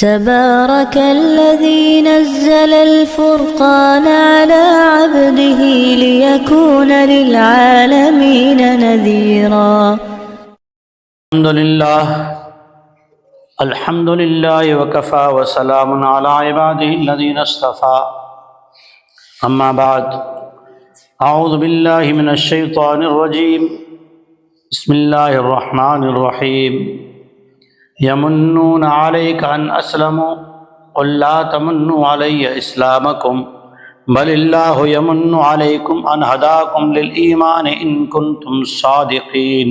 تبارك الذي نزل الفرقان على عبده ليكون للعالمين نذيرا. الحمد لله وكفى وسلام على عباده الذين اصطفى. أما بعد، أعوذ بالله من الشيطان الرجيم. بسم الله الرحمن الرحيم. يمنون عليك أن أسلموا قل لا تمنوا علي إسلامكم بل الله يمن عليكم أن هداكم للإيمان إن كنتم صادقين.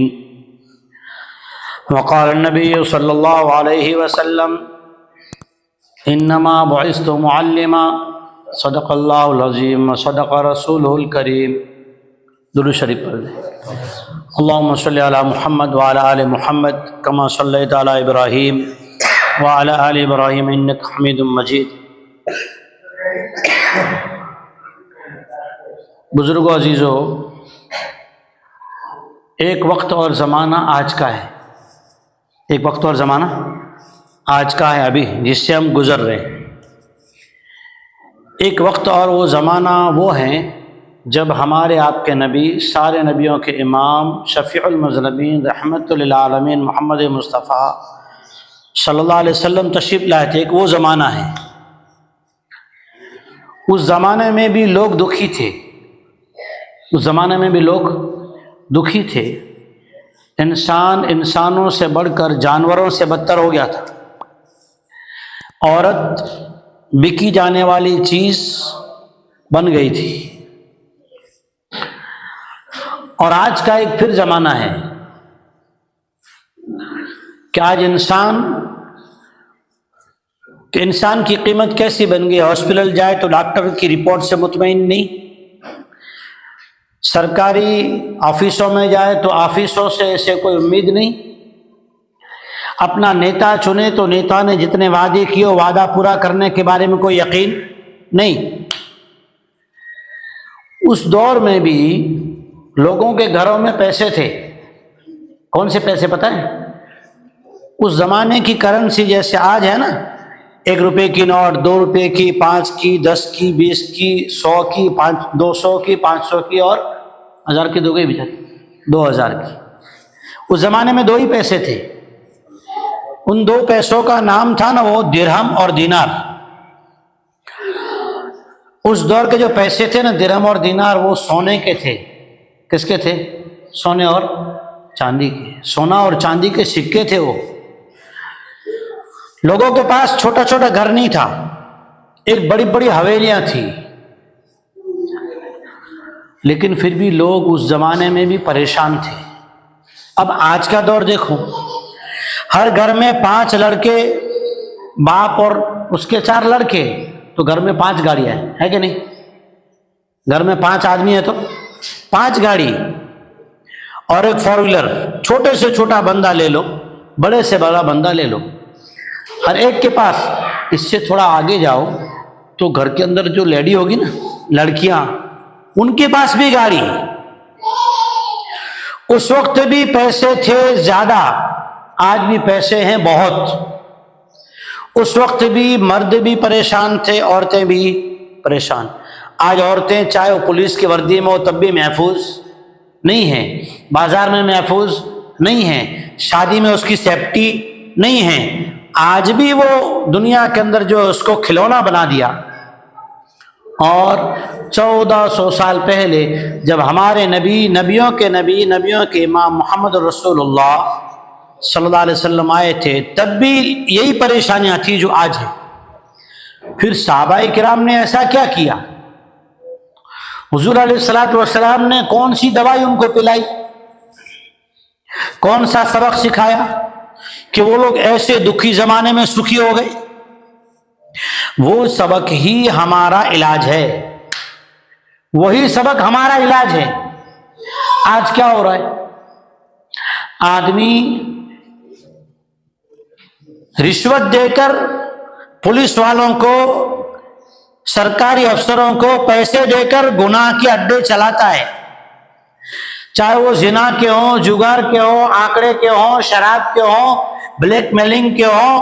وقال النبي صلى الله عليه وسلم إنما بعثت معلما صدق الله العظيم وصدق رسوله الكريم. درود شریف پڑھ لیں. اللهم صل على محمد وعلى آل محمد كما صليت على إبراهيم وعلى آل إبراهيم إنك حميد مجيد. بزرگوں عزیزو، ایک وقت اور زمانہ آج کا ہے. ایک وقت اور زمانہ آج کا ہے ابھی جس سے ہم گزر رہے ہیں. ایک وقت اور وہ زمانہ وہ ہیں جب ہمارے آپ کے نبی، سارے نبیوں کے امام، شفیع المذنبین، رحمت للعالمین محمد مصطفیٰ صلی اللہ علیہ وسلم تشریف لائے تھے. ایک وہ زمانہ ہے. اس زمانے میں بھی لوگ دکھی تھے. اس زمانے میں بھی لوگ دکھی تھے. انسان انسانوں سے بڑھ کر جانوروں سے بدتر ہو گیا تھا. عورت بکی جانے والی چیز بن گئی تھی. اور آج کا ایک پھر زمانہ ہے کہ آج انسان کی قیمت کیسی بن گئی. ہاسپٹل جائے تو ڈاکٹر کی رپورٹ سے مطمئن نہیں، سرکاری آفسوں میں جائے تو آفسوں سے ایسے کوئی امید نہیں، اپنا نیتا چنے تو نیتا نے جتنے وعدے کیے وعدہ پورا کرنے کے بارے میں کوئی یقین نہیں. اس دور میں بھی لوگوں کے گھروں میں پیسے تھے. کون سے پیسے پتہ ہے؟ اس زمانے کی کرنسی جیسے آج ہے نا، 1 روپے کی نوٹ، 2 روپے کی، 5 کی، 10 کی، 20 کی، 100 کی، 200 کی، 500 کی اور 1000 کی. 2 گئی بچاری 2000 کی. اس زمانے میں 2 ہی پیسے تھے. ان 2 پیسوں کا نام تھا نا وہ درہم اور دینار. اس دور کے جو پیسے تھے نا درہم اور دینار، وہ سونے کے تھے. کس کے تھے؟ سونے اور چاندی کے. سونا اور چاندی کے سکے تھے. وہ لوگوں کے پاس چھوٹا چھوٹا گھر نہیں تھا، ایک بڑی بڑی حویلیاں تھیں. لیکن پھر بھی لوگ اس زمانے میں بھی پریشان تھے. اب آج کا دور دیکھو، ہر گھر میں 5 لڑکے، باپ اور اس کے 4 لڑکے، تو گھر میں 5 گاڑیاں ہیں کہ نہیں؟ گھر میں 5 آدمی ہیں تو 5 گاڑی اور ایک 4 ویلر. چھوٹے سے چھوٹا بندہ لے لو، بڑے سے بڑا بندہ لے لو، ہر ایک کے پاس. اس سے تھوڑا آگے جاؤ تو گھر کے اندر جو لیڈی ہوگی نا، لڑکیاں، ان کے پاس بھی گاڑی. اس وقت بھی پیسے تھے زیادہ، آج بھی پیسے ہیں بہت. اس وقت بھی مرد بھی پریشان تھے، عورتیں بھی پریشان. آج عورتیں چاہے وہ پولیس کی وردی میں ہو تب بھی محفوظ نہیں ہیں، بازار میں محفوظ نہیں ہیں، شادی میں اس کی سیفٹی نہیں ہے. آج بھی وہ دنیا کے اندر جو اس کو کھلونا بنا دیا. اور 1400 سال پہلے جب ہمارے نبی، نبیوں کے نبی، نبیوں کے امام محمد رسول اللہ صلی اللہ علیہ وسلم آئے تھے، تب بھی یہی پریشانیاں تھیں جو آج ہیں. پھر صحابہ کرام نے ایسا کیا کیا؟ حضور علیہ الصلوۃ والسلام نے کون سی دوائی ان کو پلائی؟ کون سا سبق سکھایا کہ وہ لوگ ایسے دکھی زمانے میں سکھی ہو گئے؟ وہ سبق ہی ہمارا علاج ہے. وہی سبق ہمارا علاج ہے. آج کیا ہو رہا ہے؟ آدمی رشوت دے کر پولیس والوں کو، سرکاری افسروں کو پیسے دے کر گناہ کے اڈے چلاتا ہے. چاہے وہ زنا کے ہوں، جگار کے ہوں، آنکڑے کے ہوں، شراب کے ہوں، بلیک میلنگ کے ہوں،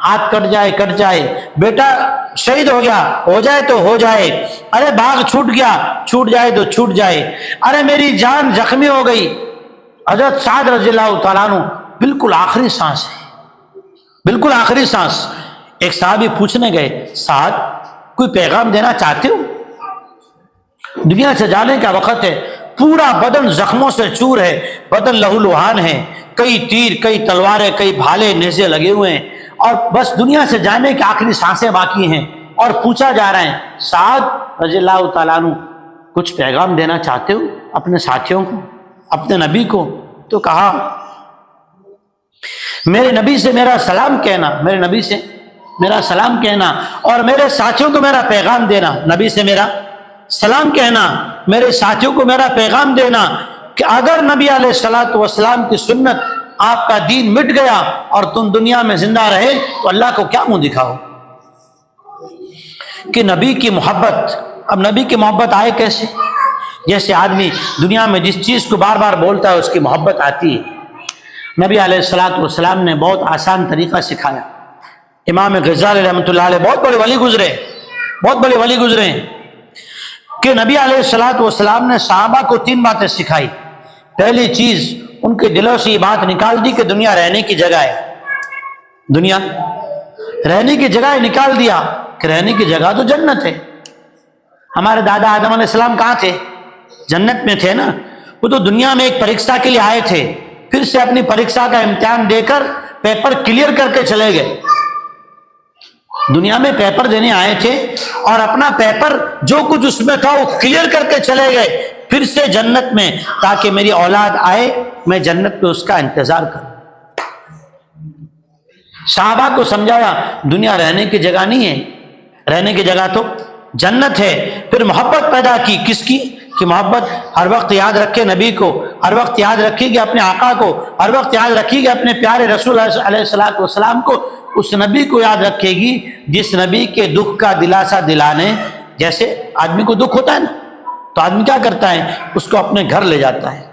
ہاتھ کٹ جائے, بیٹا شہید ہو جائے تو ہو جائے, ارے باغ چھوٹ جائے تو چھوٹ جائے, ارے میری جان زخمی ہو گئی. حضرت سعد رضی اللہ تعالیٰ عنہ بالکل آخری سانس ہے, بالکل آخری سانس. ایک صحابی پوچھنے گئے, سعد کوئی پیغام دینا چاہتے ہو؟ دنیا سے جانے کا وقت ہے, پورا بدن زخموں سے چور ہے, بدن لہو لہان ہے, کئی تیر, کئی تلواریں, کئی بھالے نیزے لگے ہوئے ہیں, اور بس دنیا سے جانے کی آخری سانسیں باقی ہیں. اور پوچھا جا رہا ہے, سعد رضی اللہ تعالیٰ عنہ کچھ پیغام دینا چاہتے ہو اپنے ساتھیوں کو, اپنے نبی کو؟ تو کہا میرے نبی سے میرا سلام کہنا, میرے نبی سے میرا سلام کہنا, اور میرے ساتھیوں کو میرا پیغام دینا. نبی سے میرا سلام کہنا, میرے ساتھیوں کو میرا پیغام دینا کہ اگر نبی علیہ الصلوۃ والسلام کی سنت, آپ کا دین مٹ گیا اور تم دنیا میں زندہ رہے تو اللہ کو کیا منہ دکھاؤ. کہ نبی کی محبت, اب نبی کی محبت آئے کیسے؟ جیسے آدمی دنیا میں جس چیز کو بار بار بولتا ہے اس کی محبت آتی ہے. نبی علیہ الصلوۃ والسلام نے بہت آسان طریقہ سکھایا. امام غزالی رحمۃ اللہ علیہ بہت بڑے ولی گزرے ہیں کہ نبی علیہ الصلوۃ والسلام نے صحابہ کو 3 باتیں سکھائی. پہلی چیز ان کے دلوں سے یہ بات نکال دی کہ دنیا رہنے کی جگہ ہے, دنیا رہنے کی جگہ ہے, نکال دیا کہ رہنے کی جگہ تو جنت ہے. ہمارے دادا آدم علیہ السلام کہاں تھے؟ جنت میں تھے نا. وہ تو دنیا میں ایک پریکشا کے لیے آئے تھے, پھر سے اپنی پریکشا کا امتحان دے کر پیپر کلیئر کر کے چلے گئے. دنیا میں پیپر دینے آئے تھے اور اپنا پیپر جو کچھ اس میں تھا وہ کلیئر کر کے چلے گئے, پھر سے جنت میں, تاکہ میری اولاد آئے میں جنت میں اس کا انتظار کروں. صحابہ کو سمجھایا دنیا رہنے کی جگہ نہیں ہے, رہنے کی جگہ تو جنت ہے. پھر محبت پیدا کی, کس کی؟ کہ محبت ہر وقت یاد رکھے نبی کو, ہر وقت یاد رکھے گی اپنے آقا کو, ہر وقت یاد رکھے گی اپنے پیارے رسول علیہ الصلوۃ والسلام کو. اس نبی کو یاد رکھے گی جس نبی کے دکھ کا دلاسا دلانے, جیسے آدمی کو دکھ ہوتا ہے نا تو آدمی کیا کرتا ہے, اس کو اپنے گھر لے جاتا ہے.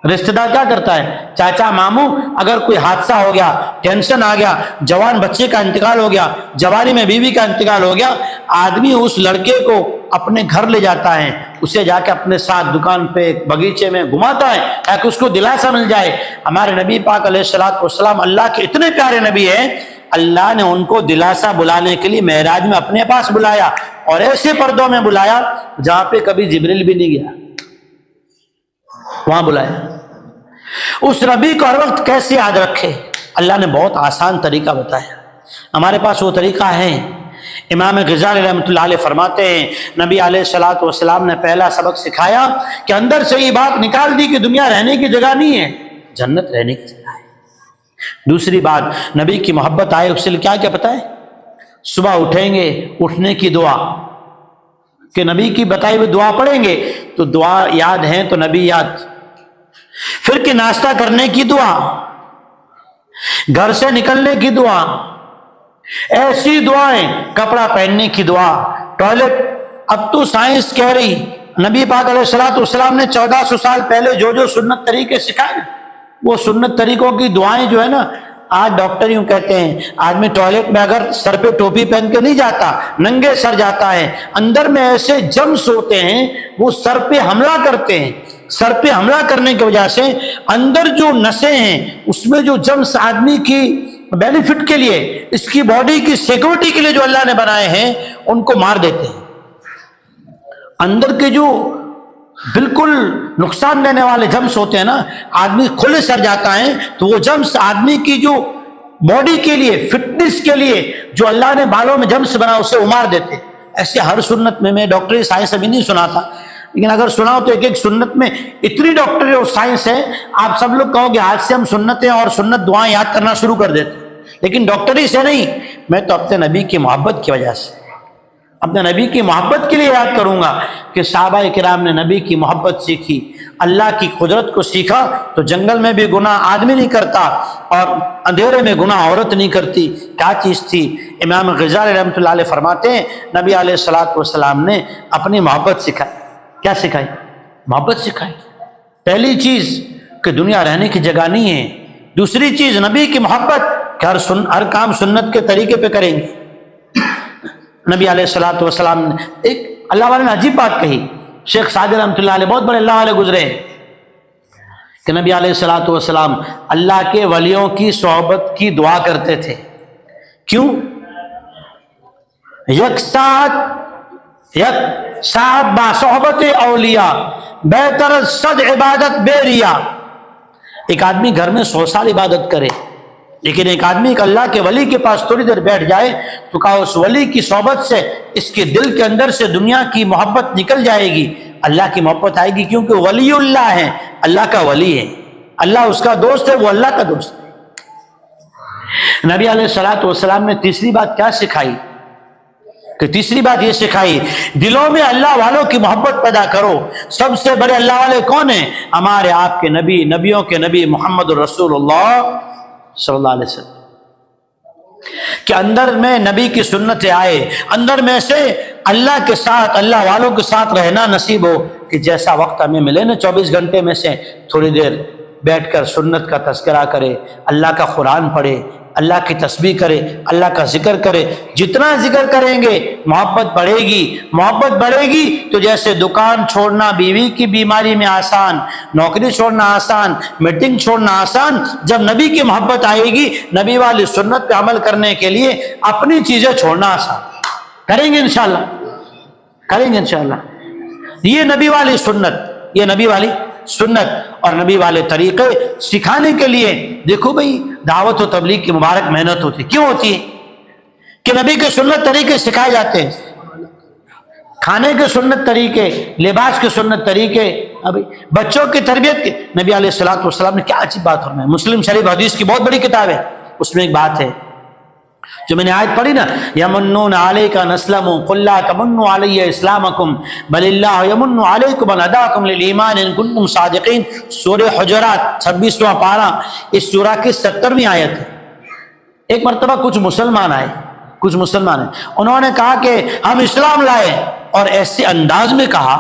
رشتہ دار کیا کرتا ہے, چاچا ماموں, اگر کوئی حادثہ ہو گیا, ٹینشن آ گیا, جوان بچے کا انتقال ہو گیا, جوانی میں بیوی کا انتقال ہو گیا, آدمی اس لڑکے کو اپنے گھر لے جاتا ہے, اسے جا کے اپنے ساتھ دکان پہ, باغیچے میں گھماتا ہے تاکہ اس کو دلاسا مل جائے. ہمارے نبی پاک علیہ الصلوۃ والسلام اللہ کے اتنے پیارے نبی ہیں, اللہ نے ان کو دلاسا بلانے کے لیے معراج میں اپنے پاس بلایا, اور ایسے پردوں میں بلایا جہاں پہ کبھی جبریل بھی نہیں گیا, وہاں بلایا. اس نبی کو ہر وقت کیسے یاد رکھے؟ اللہ نے بہت آسان طریقہ بتایا. ہمارے پاس وہ طریقہ ہے. امام غزالی رحمۃ اللہ علیہ فرماتے ہیں نبی علیہ الصلوۃ والسلام نے پہلا سبق سکھایا کہ اندر سے یہ بات نکال دی کہ دنیا رہنے کی جگہ نہیں ہے, جنت رہنے کی جگہ ہے. دوسری بات, نبی کی محبت آئے اس سے کیا کیا پتہ ہے؟ صبح اٹھیں گے, اٹھنے کی دعا, کہ نبی کی بتائی ہوئی دعا پڑھیں گے تو دعا یاد ہے تو نبی یاد. پھر کہ ناشتہ کرنے کی دعا, گھر سے نکلنے کی دعا, ایسی دعائیں, کپڑا پہننے کی دعا, ٹوائلٹ. اب تو سائنس کہہ رہی نبی پاک علیہ الصلوۃ والسلام نے 1400 سال پہلے جو سنت طریقے سکھائے, وہ سنت طریقوں کی دعائیں جو ہے نا, آج ڈاکٹر یوں کہتے ہیں آدمی ٹوائلٹ میں اگر سر پہ ٹوپی پہن کے نہیں جاتا, ننگے سر جاتا ہے, اندر میں ایسے جمس ہوتے ہیں وہ سر پہ حملہ کرتے ہیں. سر پہ حملہ کرنے کی وجہ سے اندر جو نسیں ہیں اس میں جو جمس آدمی کی بینیفٹ کے لیے, اس کی باڈی کی سیکورٹی کے لیے جو اللہ نے بنائے ہیں, ان کو مار دیتے ہیں. اندر کے جو بالکل نقصان دینے والے جمس ہوتے ہیں نا, آدمی کھلے سر جاتا ہے تو وہ جمس آدمی کی جو باڈی کے لیے, فٹنس کے لیے جو اللہ نے بالوں میں جمس بنا اسے امار دیتے. ایسے ہر سنت میں ڈاکٹری سائنس ابھی نہیں سنا تھا, لیکن اگر سنا ہو تو ایک سنت میں اتنی ڈاکٹری اور سائنس ہے, آپ سب لوگ کہو گے آج سے ہم سنتیں اور سنت دعائیں یاد کرنا شروع کر دیتے, لیکن ڈاکٹری سے نہیں, میں تو اپنے نبی کی محبت کی وجہ سے, اپنے نبی کی محبت کے لیے یاد کروں گا کہ صحابہ کرام نے نبی کی محبت سیکھی, اللہ کی قدرت کو سیکھا. تو جنگل میں بھی گناہ آدمی نہیں کرتا اور اندھیرے میں گناہ عورت نہیں کرتی. کیا چیز تھی؟ امام غزالی رحمۃ اللہ علیہ فرماتے ہیں نبی علیہ الصلوۃ والسلام نے اپنی محبت سکھائی. کیا سکھائی؟ محبت سکھائی. پہلی چیز کہ دنیا رہنے کی جگہ نہیں ہے. دوسری چیز نبی کی محبت, کہ ہر کام سنت کے طریقے پہ کریں گے. نبی علیہ الصلوۃ والسلام نے ایک اللہ والے نے عجیب بات کہی. شیخ سعدی رحمۃ اللہ علیہ بہت بڑے اللہ والے گزرے ہیں کہ نبی علیہ الصلوۃ والسلام اللہ کے ولیوں کی صحبت کی دعا کرتے تھے. کیوں؟ یک ساتھ با صحبت اولیاء بہتر صد عبادت بے ریا. ایک آدمی گھر میں 100 سال عبادت کرے، لیکن ایک آدمی ایک اللہ کے ولی کے پاس تھوڑی دیر بیٹھ جائے تو کہا اس ولی کی صحبت سے اس کے دل کے اندر سے دنیا کی محبت نکل جائے گی، اللہ کی محبت آئے گی، کیونکہ ولی اللہ ہے، اللہ کا ولی ہے، اللہ اس کا دوست ہے، وہ اللہ کا دوست ہے. نبی علیہ الصلوۃ والسلام نے تیسری بات کیا سکھائی؟ کہ تیسری بات یہ سکھائی دلوں میں اللہ والوں کی محبت پیدا کرو. سب سے بڑے اللہ والے کون ہیں؟ ہمارے آپ کے نبی، نبیوں کے نبی محمد رسول اللہ صلی اللہ علیہ وسلم. کہ اندر میں نبی کی سنتیں آئے، اندر میں سے اللہ کے ساتھ، اللہ والوں کے ساتھ رہنا نصیب ہو کہ جیسا وقت ہمیں ملے نا 24 گھنٹے میں سے تھوڑی دیر بیٹھ کر سنت کا تذکرہ کرے، اللہ کا قرآن پڑھے، اللہ کی تسبیح کرے، اللہ کا ذکر کرے. جتنا ذکر کریں گے محبت بڑھے گی. محبت بڑھے گی تو جیسے دکان چھوڑنا بیوی کی بیماری میں آسان، نوکری چھوڑنا آسان، میٹنگ چھوڑنا آسان، جب نبی کی محبت آئے گی نبی والی سنت پہ عمل کرنے کے لیے اپنی چیزیں چھوڑنا آسان. کریں گے انشاءاللہ، کریں گے انشاءاللہ. یہ نبی والی سنت، یہ نبی والی سنت اور نبی والے طریقے سکھانے کے لیے دیکھو بھئی دعوت و تبلیغ کی مبارک محنت ہوتی. کیوں ہوتی ہے؟ کہ نبی کے سنت طریقے سکھائے جاتے ہیں، کھانے کے سنت طریقے، لباس کے سنت طریقے، ابھی بچوں کی تربیت کے. نبی علیہ الصلوۃ والسلام نے کیا عجیب بات فرمائی. مسلم شریف حدیث کی بہت بڑی کتاب ہے، اس میں ایک بات ہے جو میں نے آیت پڑھی نا، یمنون علیک ان اسلموا قل لا تمنوا علی اسلامکم بل اللہ یمن علیکم ان ہداکم للایمان ان کنتم صادقین. سورہ حجرات 26واں پارہ، اس سورہ کی 70ویں آیت ہے. ایک مرتبہ کچھ مسلمان آئے، انہوں نے کہا کہ ہم اسلام لائے، اور ایسے انداز میں کہا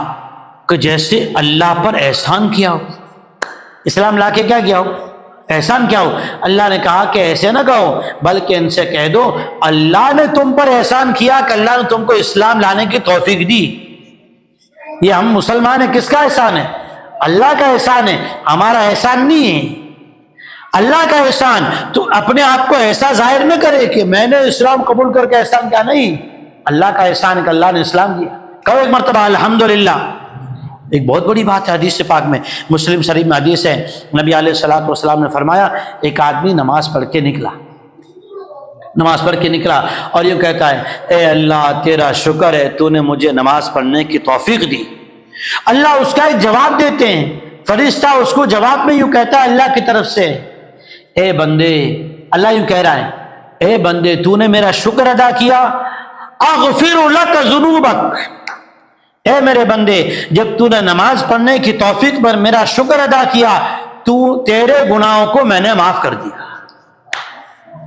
کہ جیسے اللہ پر احسان کیا ہو. اسلام لا کے کیا کیا ہو؟ احسان کیا ہو؟ اللہ نے کہا کہ ایسے نہ کہو، بلکہ ان سے کہہ دو اللہ نے تم پر احسان کیا کہ اللہ نے تم کو اسلام لانے کی توفیق دی. یہ ہم مسلمان ہیں، کس کا احسان ہے؟ اللہ کا احسان ہے، ہمارا احسان نہیں ہے. اللہ کا احسان تو اپنے آپ کو ایسا ظاہر نہ کرے کہ میں نے اسلام قبول کر کے احسان کیا. نہیں، اللہ کا احسان ہے کہ اللہ نے اسلام دیا. کہو ایک مرتبہ الحمدللہ. ایک بہت بڑی بات ہے حدیث پاک میں، مسلم شریف میں حدیث ہے، نبی علیہ الصلوۃ والسلام نے فرمایا ایک آدمی نماز پڑھ کے نکلا اور یہ کہتا ہے اے اللہ تیرا شکر ہے تو نے مجھے نماز پڑھنے کی توفیق دی. اللہ اس کا ایک جواب دیتے ہیں، فرشتہ اس کو جواب میں یوں کہتا ہے اللہ کی طرف سے، اے بندے، اللہ یوں کہہ رہا ہے اے بندے تو نے میرا شکر ادا کیا، اغفر لک ذنوبک. اے میرے بندے جب تو نے نماز پڑھنے کی توفیق پر میرا شکر ادا کیا تو تیرے گناہوں کو میں نے معاف کر دیا،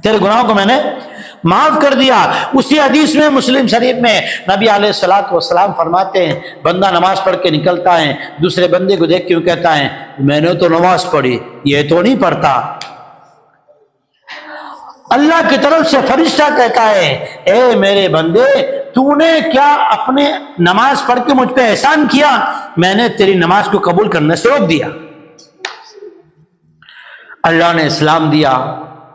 تیرے گناہوں کو میں نے معاف کر دیا. اسی حدیث میں مسلم شریف میں نبی علیہ الصلوۃ والسلام فرماتے ہیں بندہ نماز پڑھ کے نکلتا ہے، دوسرے بندے کو دیکھ کیوں کہتا ہے میں نے تو نماز پڑھی، یہ تو نہیں پڑھتا. اللہ کی طرف سے فرشتہ کہتا ہے اے میرے بندے تو نے کیا اپنے نماز پڑھ کے مجھ پہ احسان کیا، میں نے تیری نماز کو قبول کرنے سے روک دیا. اللہ نے اسلام دیا،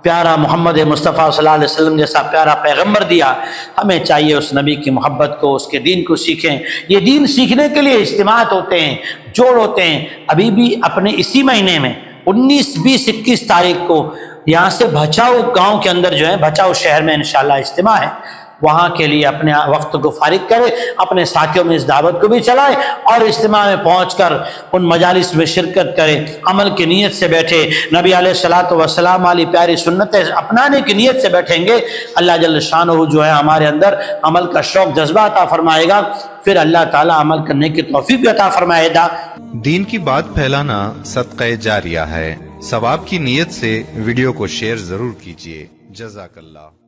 پیارا محمد مصطفیٰ صلی اللہ علیہ وسلم جیسا پیارا پیغمبر دیا. ہمیں چاہیے اس نبی کی محبت کو، اس کے دین کو سیکھیں. یہ دین سیکھنے کے لیے اجتماعات ہوتے ہیں، جوڑ ہوتے ہیں. ابھی بھی اپنے اسی مہینے میں 19، 20، 21 تاریخ کو یہاں سے بھچاؤ گاؤں کے اندر جو ہے بھچاؤ شہر میں انشاءاللہ اجتماع ہے. وہاں کے لیے اپنے وقت کو فارغ کرے، اپنے ساتھیوں میں اس دعوت کو بھی چلائے اور اجتماع میں پہنچ کر ان مجالس میں شرکت کرے، عمل کی نیت سے بیٹھے، نبی علیہ الصلوۃ والسلام والی پیاری سنتیں اپنانے کی نیت سے بیٹھیں گے. اللہ جل شانہ جو ہے ہمارے اندر عمل کا شوق جذبہ عطا فرمائے گا، پھر اللہ تعالیٰ عمل کرنے کی توفیق بھی عطا فرمائے گا. دین کی بات پھیلانا صدقہ جاریہ ہے. ثواب کی نیت سے ویڈیو کو شیئر ضرور کیجیے. جزاک اللہ.